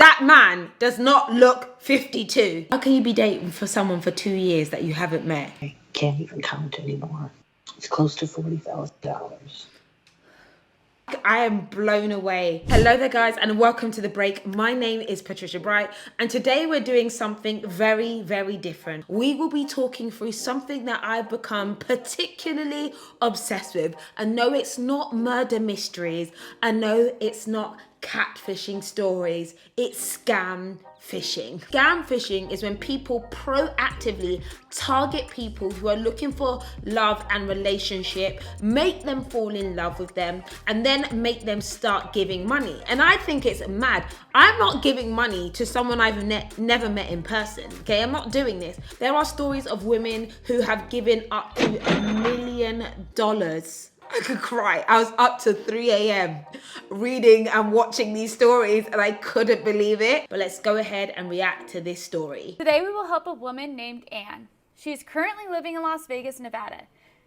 That man does not look 52. How can you be dating for someone for 2 years that you haven't met? I can't even count anymore. It's close to $40,000. I am blown away. Hello there guys and welcome to The Break. My name is Patricia Bright and today we're doing something very, very different. We will be talking through something that I've become particularly obsessed with. And no, it's not murder mysteries. And no, it's not catfishing stories. It's scam fishing. Scam fishing is when people proactively target people who are looking for love and relationship, make them fall in love with them, and then make them start giving money. And I think it's mad. I'm not giving money to someone I've never met in person. Okay, I'm not doing this. There are stories of women who have given up to $1 million. I could cry. I was up to 3 a.m. reading and watching these stories and I couldn't believe it. But let's go ahead and react to this story. Today we will help a woman named Anne. She is currently living in Las Vegas, Nevada.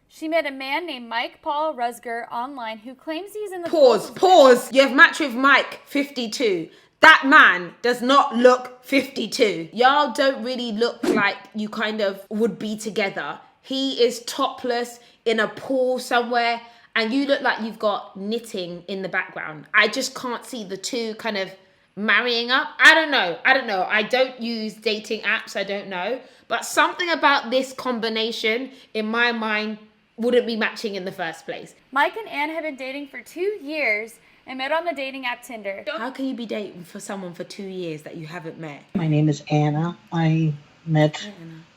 She met a man named Mike Paul Rusger online who claims he's in the... Pause. You have matched with Mike, 52. That man does not look 52. Y'all don't really look like you kind of would be together. He is topless in a pool somewhere and you look like you've got knitting in the background. I just can't see the two kind of marrying up. I don't know. I don't use dating apps. I don't know. But something about this combination in my mind wouldn't be matching in the first place. Mike and Anne have been dating for 2 years and met on the dating app Tinder. How can you be dating for someone for 2 years that you haven't met? My name is Anna. I met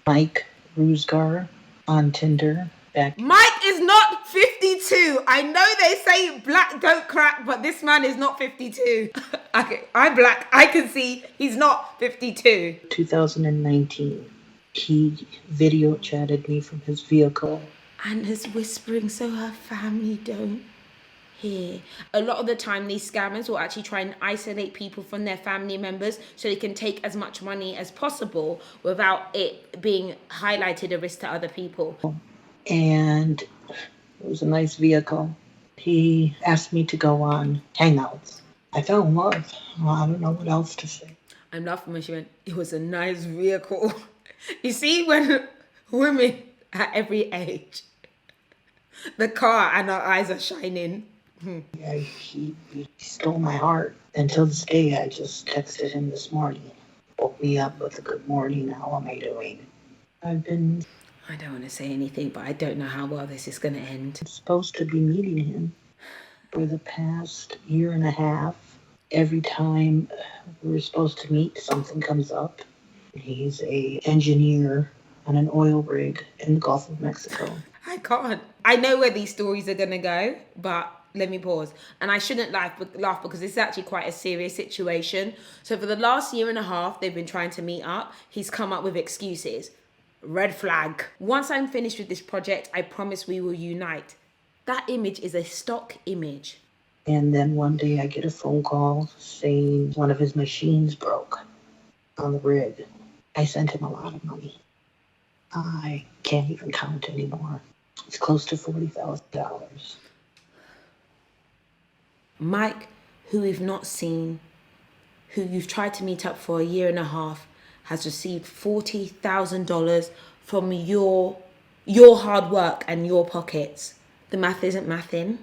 Mike Rusgar on Tinder back. Mike is not 52. I know they say black don't crack, but this man is not 52. Okay, I'm black. I can see he's not 52. 2019. He video chatted me from his vehicle. Anna's whispering so her family don't hear. A lot of the time these scammers will actually try and isolate people from their family members so they can take as much money as possible without it being highlighted a risk to other people. And it was a nice vehicle. He asked me to go on Hangouts. I fell in love. Well, I don't know what else to say. I'm laughing when she went, it was a nice vehicle. You see, when women at every age, the car and our eyes are shining. Yeah, he stole my heart. Until this day, I just texted him this morning. Woke me up with a good morning. How am I doing? I don't want to say anything, but I don't know how well this is going to end. I'm supposed to be meeting him for the past year and a half. Every time we're supposed to meet, something comes up. He's an engineer on an oil rig in the Gulf of Mexico. I can't. I know where these stories are going to go, but let me pause. And I shouldn't laugh because this is actually quite a serious situation. So for the last year and a half, they've been trying to meet up. He's come up with excuses. Red flag. Once I'm finished with this project, I promise we will unite. That image is a stock image. And then one day I get a phone call saying one of his machines broke on the rig. I sent him a lot of money. I can't even count anymore. It's close to $40,000. Mike, who we've not seen, who you've tried to meet up for a year and a half, has received $40,000 from your hard work and your pockets. The math isn't mathing,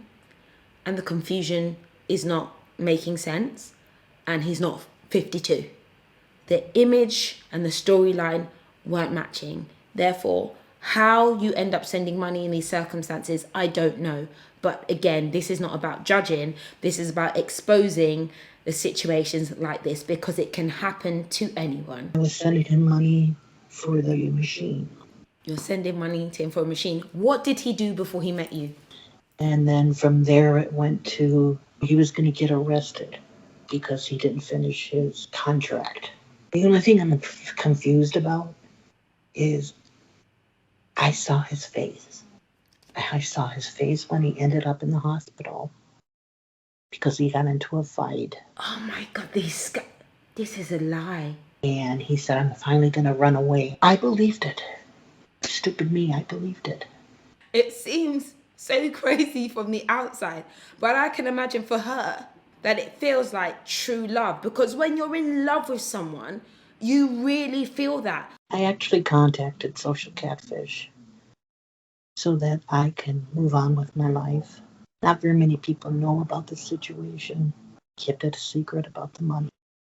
and the confusion is not making sense, and he's not 52. The image and the storyline weren't matching. Therefore, how you end up sending money in these circumstances, I don't know. But again, this is not about judging. This is about exposing the situations like this because it can happen to anyone. I was sending him money for the machine. You're sending money to him for a machine. What did he do before he met you? And then from there it went to he was going to get arrested because he didn't finish his contract. The only thing I'm confused about is I saw his face. I saw his face when he ended up in the hospital because he got into a fight. Oh my God, this is a lie. And he said, I'm finally going to run away. I believed it. Stupid me, I believed it. It seems so crazy from the outside, but I can imagine for her, that it feels like true love. Because when you're in love with someone, you really feel that. I actually contacted Social Catfish so that I can move on with my life. Not very many people know about the situation. Kept it a secret about the money.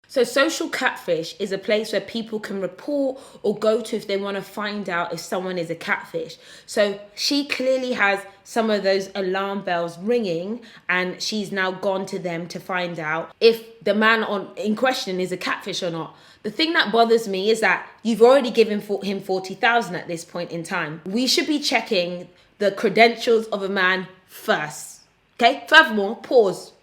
So Social Catfish is a place where people can report or go to if they want to find out if someone is a catfish. So she clearly has some of those alarm bells ringing, and she's now gone to them to find out if the man in question is a catfish or not. The thing that bothers me is that you've already given him 40,000 at this point in time. We should be checking the credentials of a man first. Okay? Furthermore, pause.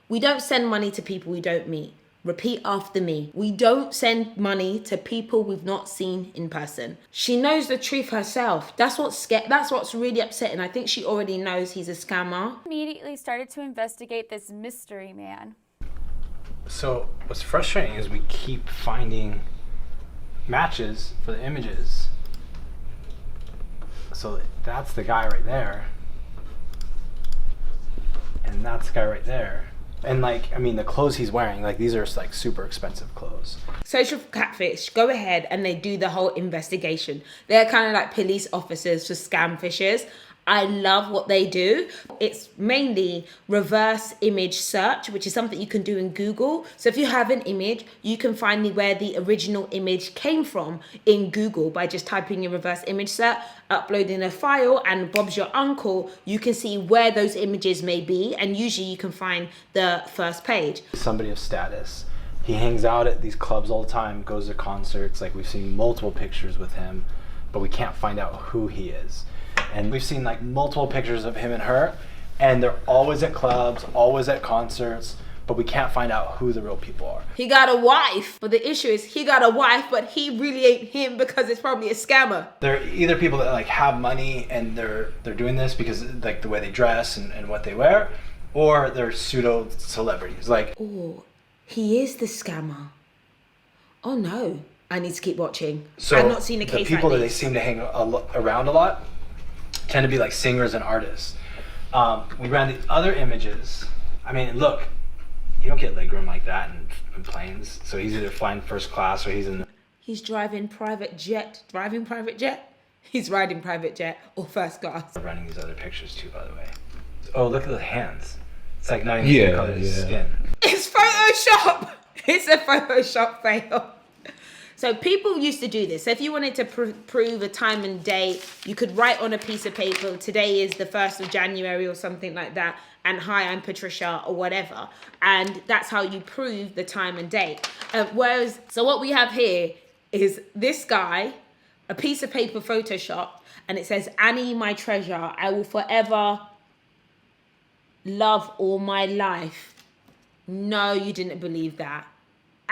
We don't send money to people we don't meet. Repeat after me. We don't send money to people we've not seen in person. She knows the truth herself. That's what's really upsetting. I think she already knows he's a scammer. Immediately started to investigate this mystery man. So what's frustrating is we keep finding matches for the images. So that's the guy right there. And that's the guy right there. And like, I mean, the clothes he's wearing, like these are like super expensive clothes. Social Catfish go ahead and they do the whole investigation. They're kind of like police officers for Scamfishers. I love what they do. It's mainly reverse image search, which is something you can do in Google. So if you have an image, you can find where the original image came from in Google by just typing in reverse image search, uploading a file, and Bob's your uncle, you can see where those images may be, and usually you can find the first page. Somebody of status. He hangs out at these clubs all the time, goes to concerts, like we've seen multiple pictures with him, but we can't find out who he is. And we've seen like multiple pictures of him and her, and they're always at clubs, always at concerts, but we can't find out who the real people are. He got a wife, but the issue is he got a wife, but he really ain't him because it's probably a scammer. They're either people that like have money and they're doing this because like the way they dress and what they wear, or they're pseudo celebrities. Like, oh, he is the scammer. Oh no, I need to keep watching. so I've not seen a case like the people that they this. seem to hang around a lot tend to be like singers and artists. We ran the other images. I mean, look, you don't get legroom like that in planes. So he's either flying first class or He's driving private jet. Driving private jet? He's riding private jet or first class. running these other pictures too, by the way. Oh, look at the hands. It's like not even the same color as his skin. It's Photoshop. It's a Photoshop fail. So people used to do this. So if you wanted to prove a time and date, you could write on a piece of paper, today is the 1st of January or something like that, and hi, I'm Patricia or whatever. And that's how you prove the time and date. So what we have here is this guy, a piece of paper Photoshop, and it says, Annie, my treasure, I will forever love all my life. No, you didn't believe that.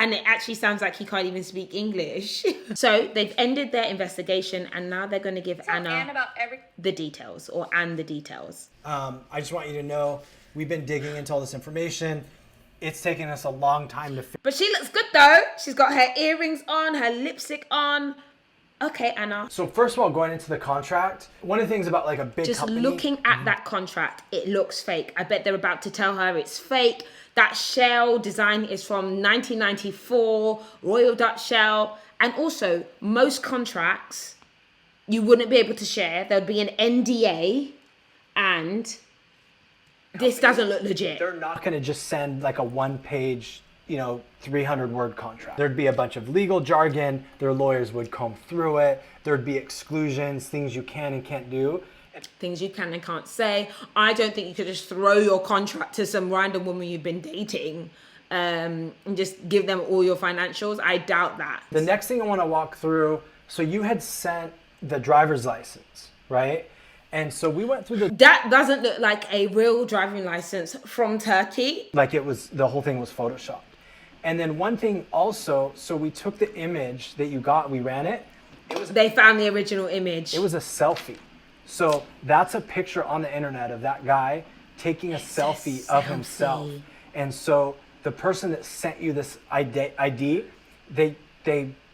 And it actually sounds like he can't even speak English. So they've ended their investigation, and now they're going to give Anne about the details, or Anne the details. I just want you to know, we've been digging into all this information. It's taken us a long time to But she looks good though. She's got her earrings on, her lipstick on. Okay, Anna. So first of all, going into the contract, one of the things about like a big Just company... looking at that contract, it looks fake. I bet they're about to tell her it's fake. That shell design is from 1994, Royal Dutch shell. And also, most contracts, you wouldn't be able to share. There'd be an NDA, and this doesn't look legit. They're not going to just send like a one-page, 300-word contract. There'd be a bunch of legal jargon. Their lawyers would comb through it. There'd be exclusions, things you can and can't do. Things you can and can't say. I don't think you could just throw your contract to some random woman you've been dating and just give them all your financials. I doubt that. The next thing I want to walk through, so you had sent the driver's license, right? And so we went through That doesn't look like a real driving license from Turkey. like the whole thing was photoshopped. And then one thing also, so we took the image that you got, we ran it. They found the original image. It was a selfie. So that's a picture on the internet of that guy taking a selfie of himself. And so the person that sent you this ID, they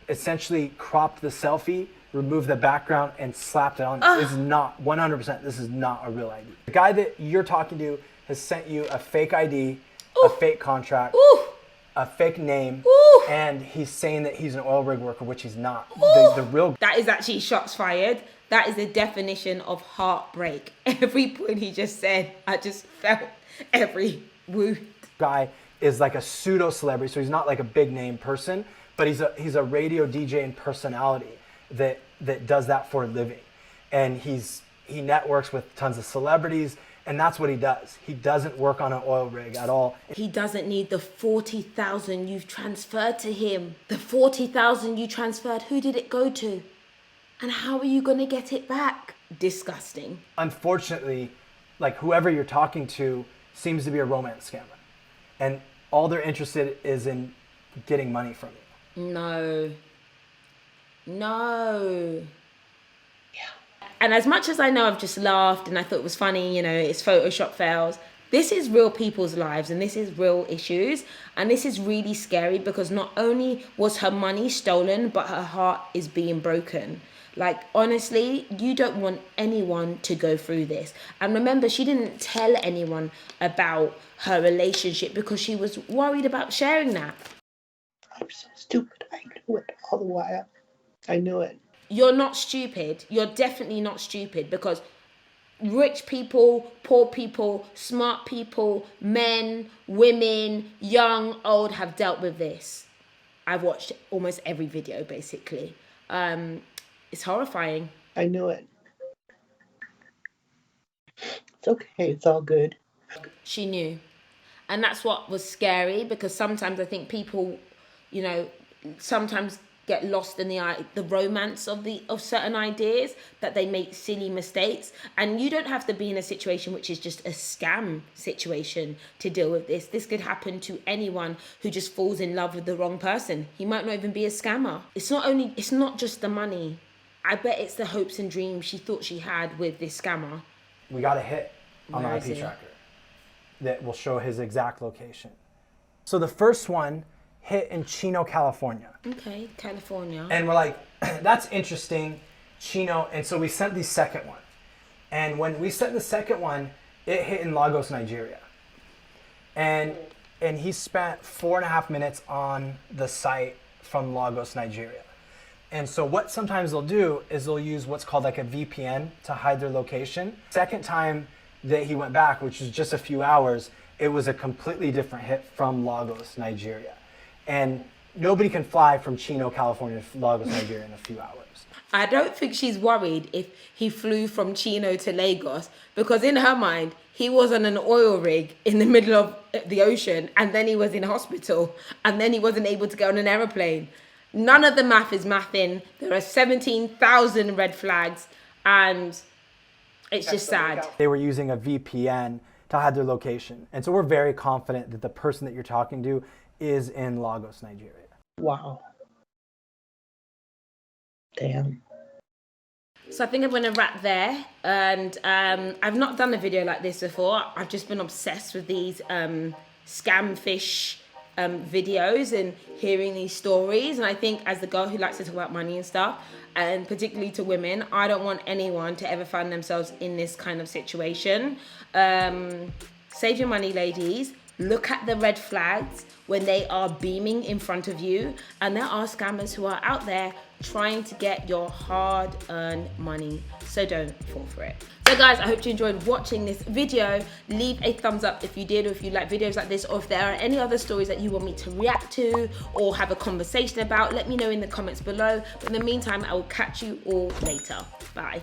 essentially cropped the selfie, removed the background, and slapped it on. This is not 100%. This is not a real ID. The guy that you're talking to has sent you a fake ID, a fake contract, a fake name, and he's saying that he's an oil rig worker, which he's not. The real... That is actually shots fired. That is the definition of heartbreak. Every point he just said, I just felt every wound. Guy is like a pseudo celebrity, so he's not like a big name person, but he's a radio DJ and personality that does that for a living, and he networks with tons of celebrities, and that's what he does. He doesn't work on an oil rig at all. He doesn't need the 40,000 you've transferred to him. The 40,000 you transferred, who did it go to? And how are you gonna get it back? Disgusting. Unfortunately, like whoever you're talking to seems to be a romance scammer, and all they're interested is in getting money from you. No. Yeah. And as much as I know I've just laughed and I thought it was funny, you know, it's Photoshop fails, this is real people's lives and this is real issues. And this is really scary because not only was her money stolen, but her heart is being broken. Like, honestly, you don't want anyone to go through this. And remember, she didn't tell anyone about her relationship because she was worried about sharing that. I'm so stupid. I knew it all the while. I knew it. You're not stupid. You're definitely not stupid because rich people, poor people, smart people, men, women, young, old have dealt with this. I've watched almost every video, basically. It's horrifying. I knew it. It's okay. It's all good. She knew. And that's what was scary because sometimes I think people, you know, sometimes get lost in the romance of certain ideas, that they make silly mistakes. And you don't have to be in a situation which is just a scam situation to deal with this. This could happen to anyone who just falls in love with the wrong person. He might not even be a scammer. It's not just the money. I bet it's the hopes and dreams she thought she had with this scammer. We got a hit on Where the is IP he? tracker that will show his exact location. So the first one hit in Chino, California. Okay, California. And we're like, that's interesting, Chino. And so we sent the second one. And when we sent the second one, it hit in Lagos, Nigeria. And he spent 4.5 minutes on the site from Lagos, Nigeria. And so what sometimes they'll do is they'll use what's called like a VPN to hide their location. Second time that he went back, which was just a few hours, it was a completely different hit from Lagos, Nigeria. And nobody can fly from Chino, California to Lagos, Nigeria in a few hours. I don't think she's worried if he flew from Chino to Lagos because in her mind, he was on an oil rig in the middle of the ocean and then he was in hospital and then he wasn't able to get on an aeroplane. None of the math is mathing. There are 17,000 red flags and it's just sad. They were using a VPN to hide their location. And so we're very confident that the person that you're talking to is in Lagos, Nigeria. Wow. Damn. So I think I'm going to wrap there. And I've not done a video like this before. I've just been obsessed with these Scamfish videos and hearing these stories. And I think as the girl who likes to talk about money and stuff, and particularly to women, I don't want anyone to ever find themselves in this kind of situation. Save your money, ladies. Look at the red flags when they are beaming in front of you. And there are scammers who are out there trying to get your hard-earned money. So don't fall for it. So guys, I hope you enjoyed watching this video. Leave a thumbs up if you did, or if you like videos like this, or if there are any other stories that you want me to react to or have a conversation about, let me know in the comments below. But in the meantime, I will catch you all later. Bye.